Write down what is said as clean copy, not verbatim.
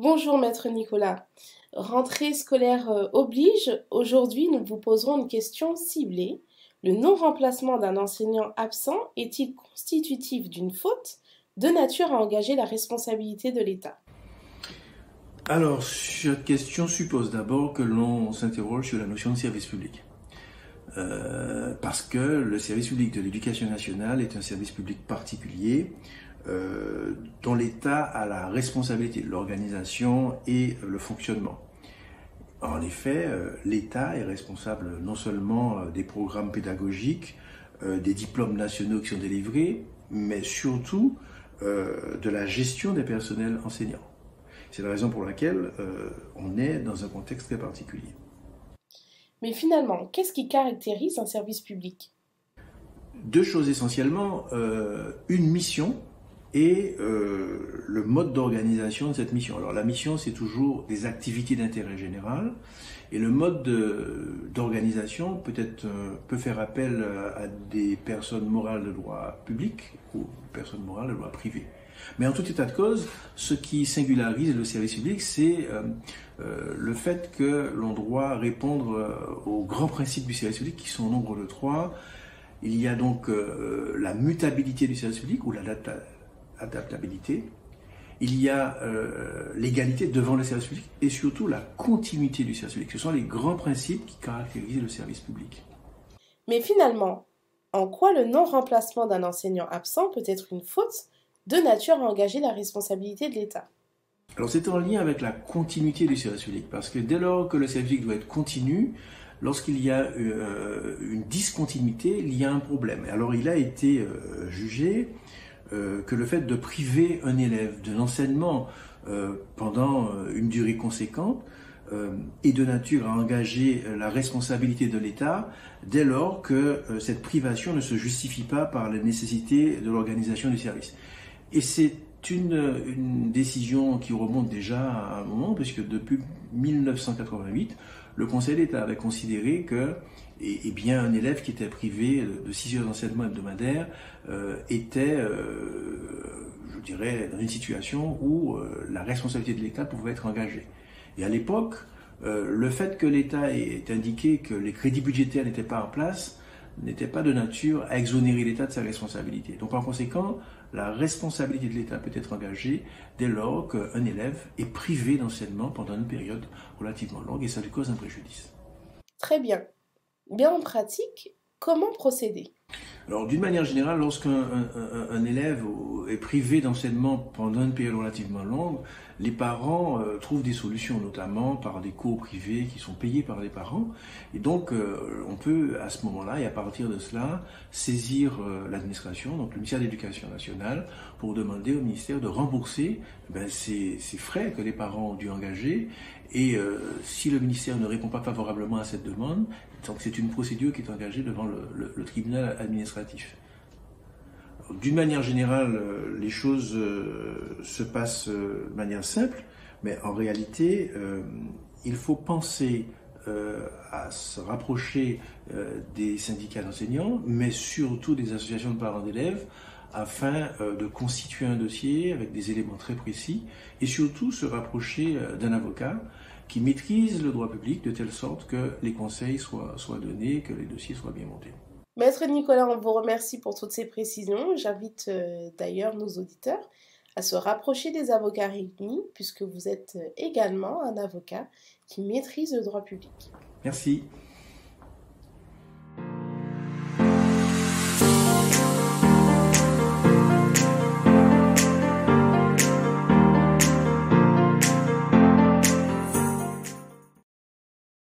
Bonjour Maître Nicolas. Rentrée scolaire oblige, aujourd'hui nous vous poserons une question ciblée. Le non-remplacement d'un enseignant absent est-il constitutif d'une faute de nature à engager la responsabilité de l'État? Alors, cette question suppose d'abord que l'on s'interroge sur la notion de service public. Parce que le service public de l'éducation nationale est un service public particulier dont l'État a la responsabilité de l'organisation et le fonctionnement. En effet, l'État est responsable non seulement des programmes pédagogiques, des diplômes nationaux qui sont délivrés, mais surtout de la gestion des personnels enseignants. C'est la raison pour laquelle on est dans un contexte très particulier. Mais finalement, qu'est-ce qui caractérise un service public? Deux choses essentiellement, une mission et le mode d'organisation de cette mission. Alors la mission, c'est toujours des activités d'intérêt général, et le mode d'organisation peut faire appel à des personnes morales de droit public ou personnes morales de droit privé. Mais en tout état de cause, ce qui singularise le service public, c'est le fait que l'on doit répondre aux grands principes du service public, qui sont au nombre de trois. Il y a donc la mutabilité du service public ou l'adaptabilité. Il y a l'égalité devant le service public et surtout la continuité du service public. Ce sont les grands principes qui caractérisent le service public. Mais finalement, en quoi le non-remplacement d'un enseignant absent peut être une faute de nature à engager la responsabilité de l'État? Alors c'est en lien avec la continuité du service public, parce que dès lors que le service public doit être continu, lorsqu'il y a une discontinuité, il y a un problème. Alors il a été jugé que le fait de priver un élève de l'enseignement pendant une durée conséquente est de nature à engager la responsabilité de l'État dès lors que cette privation ne se justifie pas par la nécessité de l'organisation du service. Et c'est une décision qui remonte déjà à un moment, puisque depuis 1988, le Conseil d'État avait considéré que bien, un élève qui était privé de 6 heures d'enseignement hebdomadaire était, je dirais, dans une situation où la responsabilité de l'État pouvait être engagée. Et à l'époque, le fait que l'État ait indiqué que les crédits budgétaires n'étaient pas en place n'était pas de nature à exonérer l'État de sa responsabilité. Donc par conséquent, la responsabilité de l'État peut être engagée dès lors qu'un élève est privé d'enseignement pendant une période relativement longue et ça lui cause un préjudice. Très bien. Bien en pratique, comment procéder? Alors, d'une manière générale, lorsqu'un élève est privé d'enseignement pendant une période relativement longue, les parents trouvent des solutions, notamment par des cours privés qui sont payés par les parents. Et donc, on peut, à ce moment-là, et à partir de cela, saisir l'administration, donc le ministère de l'Éducation nationale, pour demander au ministère de rembourser ces frais que les parents ont dû engager. Et si le ministère ne répond pas favorablement à cette demande, donc c'est une procédure qui est engagée devant le tribunal administratif. D'une manière générale, les choses se passent de manière simple, mais en réalité, il faut penser à se rapprocher des syndicats d'enseignants, mais surtout des associations de parents d'élèves, afin de constituer un dossier avec des éléments très précis, et surtout se rapprocher d'un avocat qui maîtrise le droit public de telle sorte que les conseils soient donnés, que les dossiers soient bien montés. Maître Nicolas, on vous remercie pour toutes ces précisions. J'invite d'ailleurs nos auditeurs à se rapprocher des avocats réunis, puisque vous êtes également un avocat qui maîtrise le droit public. Merci.